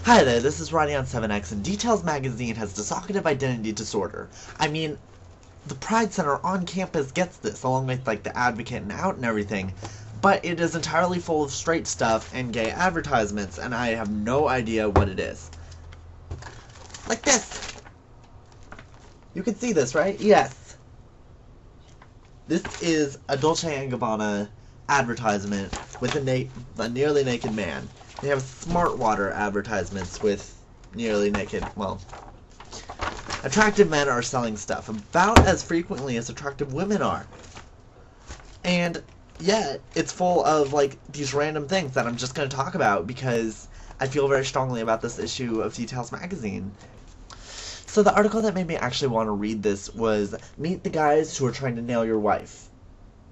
Hi there, this is Ronnie on 7X, and Details Magazine has dissociative identity disorder. I mean, the Pride Center on campus gets this, along with, like, the Advocate and Out and everything, but it is entirely full of straight stuff and gay advertisements, and I have no idea what it is. Like this! You can see this, right? Yes. This is a Dolce & Gabbana advertisement with a nearly naked man. They have Smart Water advertisements with nearly naked, well, attractive men are selling stuff about as frequently as attractive women are. And yet, it's full of, like, these random things that I'm just going to talk about because I feel very strongly about this issue of Details Magazine. So the article that made me actually want to read this was Meet the Guys Who Are Trying to Nail Your Wife.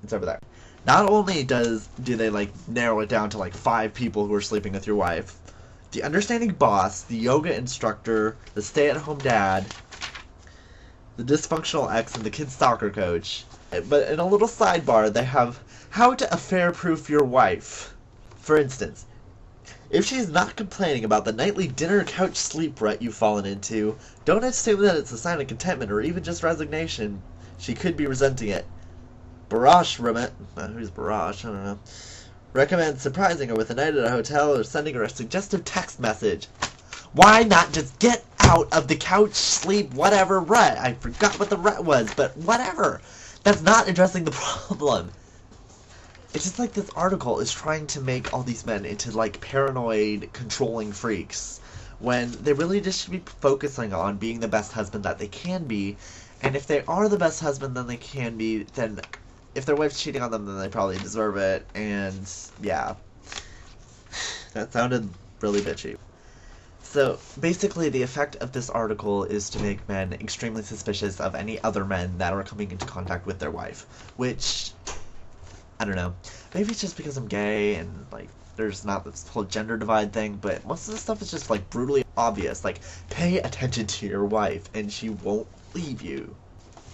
It's over there. Not only do they, like, narrow it down to, like, 5 people who are sleeping with your wife, the understanding boss, the yoga instructor, the stay-at-home dad, the dysfunctional ex, and the kid's soccer coach. But in a little sidebar, they have how to affair-proof your wife. For instance, if she's not complaining about the nightly dinner couch sleep rut you've fallen into, don't assume that it's a sign of contentment or even just resignation. She could be resenting it. Barash who's Barash? I don't know. Recommend surprising her with a night at a hotel or sending her a suggestive text message. Why not just get out of the couch, sleep, whatever rut? I forgot what the rut was, but whatever. That's not addressing the problem. It's just like this article is trying to make all these men into, like, paranoid, controlling freaks, when they really just should be focusing on being the best husband that they can be, and if they are the best husband that they can be, then if their wife's cheating on them, then they probably deserve it, and yeah. That sounded really bitchy. So, basically, the effect of this article is to make men extremely suspicious of any other men that are coming into contact with their wife, which, I don't know. Maybe it's just because I'm gay and, like, there's not this whole gender divide thing, but most of the stuff is just, like, brutally obvious. Like, pay attention to your wife, and she won't leave you.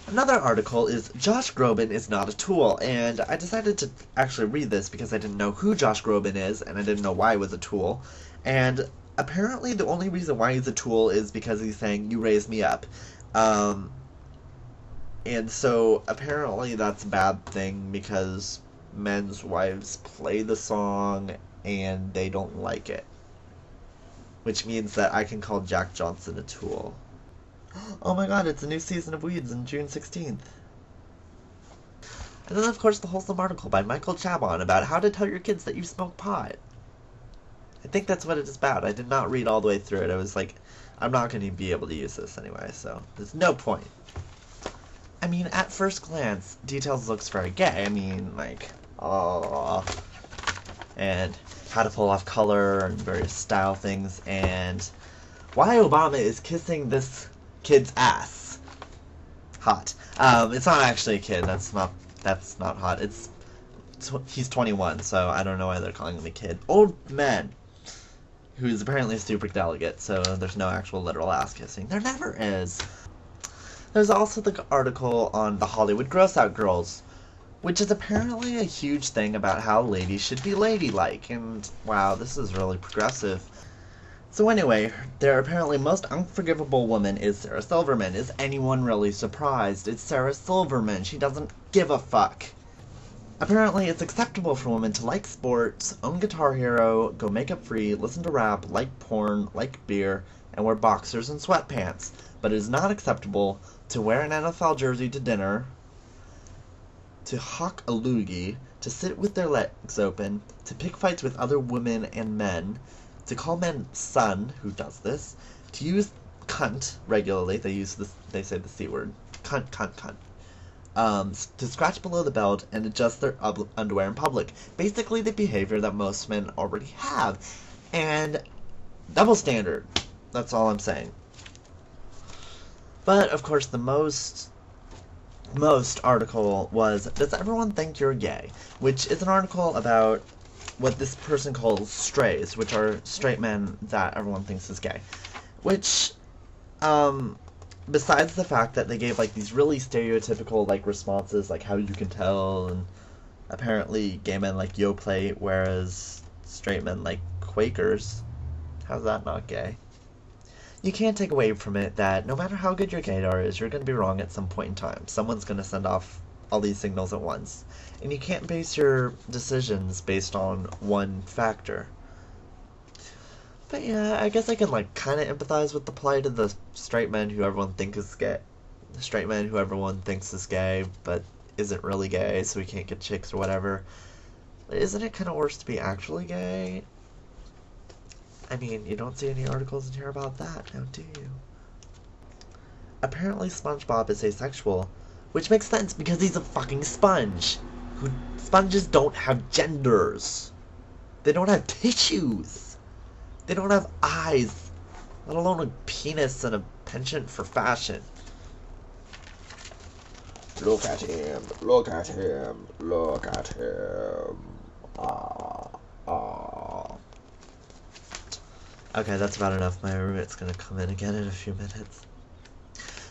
Another article is Josh Groban is not a tool, and I decided to actually read this because I didn't know who Josh Groban is, and I didn't know why he was a tool, and apparently the only reason why he's a tool is because he's saying, you raised me up. And so apparently that's a bad thing because men's wives play the song and they don't like it. Which means that I can call Jack Johnson a tool. Oh my god, it's a new season of Weeds on June 16th. And then, of course, the wholesome article by Michael Chabon about how to tell your kids that you smoke pot. I think that's what it is about. I did not read all the way through it. I was like, I'm not going to be able to use this anyway, so there's no point. I mean, at first glance, Details looks very gay. I mean, like, and how to pull off color and various style things, and why Obama is kissing this kid's ass. Hot. It's not actually a kid. That's not hot. He's 21, so I don't know why they're calling him a kid. Old man, who's apparently a superdelegate, so there's no actual literal ass kissing. There never is. There's also the article on the Hollywood Gross-Out Girls, which is apparently a huge thing about how ladies should be ladylike, and wow, this is really progressive. So anyway, their apparently most unforgivable woman is Sarah Silverman. Is anyone really surprised? It's Sarah Silverman. She doesn't give a fuck. Apparently, it's acceptable for women to like sports, own Guitar Hero, go makeup free, listen to rap, like porn, like beer, and wear boxers and sweatpants. But it is not acceptable to wear an NFL jersey to dinner, to hawk a loogie, to sit with their legs open, to pick fights with other women and men, to call men son, who does this, to use cunt regularly, they say the C word, cunt, to scratch below the belt and adjust their underwear in public. Basically the behavior that most men already have. And double standard. That's all I'm saying. But, of course, the most article was, Does Everyone Think You're Gay? Which is an article about what this person calls strays, which are straight men that everyone thinks is gay. Which, besides the fact that they gave, like, these really stereotypical, like, responses, like, how you can tell, and apparently gay men like Yoplait, whereas straight men like Quakers. How's that not gay? You can't take away from it that no matter how good your gaydar is, you're going to be wrong at some point in time. Someone's going to send off all these signals at once. And you can't base your decisions based on one factor. But yeah, I guess I can like kind of empathize with the plight of the straight men who everyone thinks is gay. The straight man who everyone thinks is gay, but isn't really gay, so he can't get chicks or whatever. But isn't it kind of worse to be actually gay? I mean, you don't see any articles in here about that, now do you? Apparently SpongeBob is asexual, which makes sense because he's a fucking sponge. Sponges don't have genders. They don't have tissues. They don't have eyes, let alone a penis and a penchant for fashion. Look at him, look at him, look at him. Okay, that's about enough. My roommate's gonna come in again in a few minutes.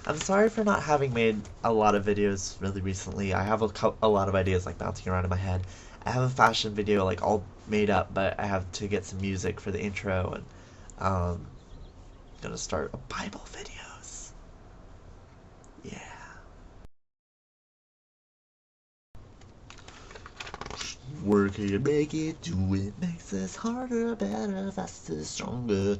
I'm sorry for not having made a lot of videos really recently. I have a lot of ideas like bouncing around in my head. I have a fashion video like all made up, but I have to get some music for the intro, and I'm gonna start Bible videos. Yeah. Work it, make it, do it, makes us harder, better, faster, stronger.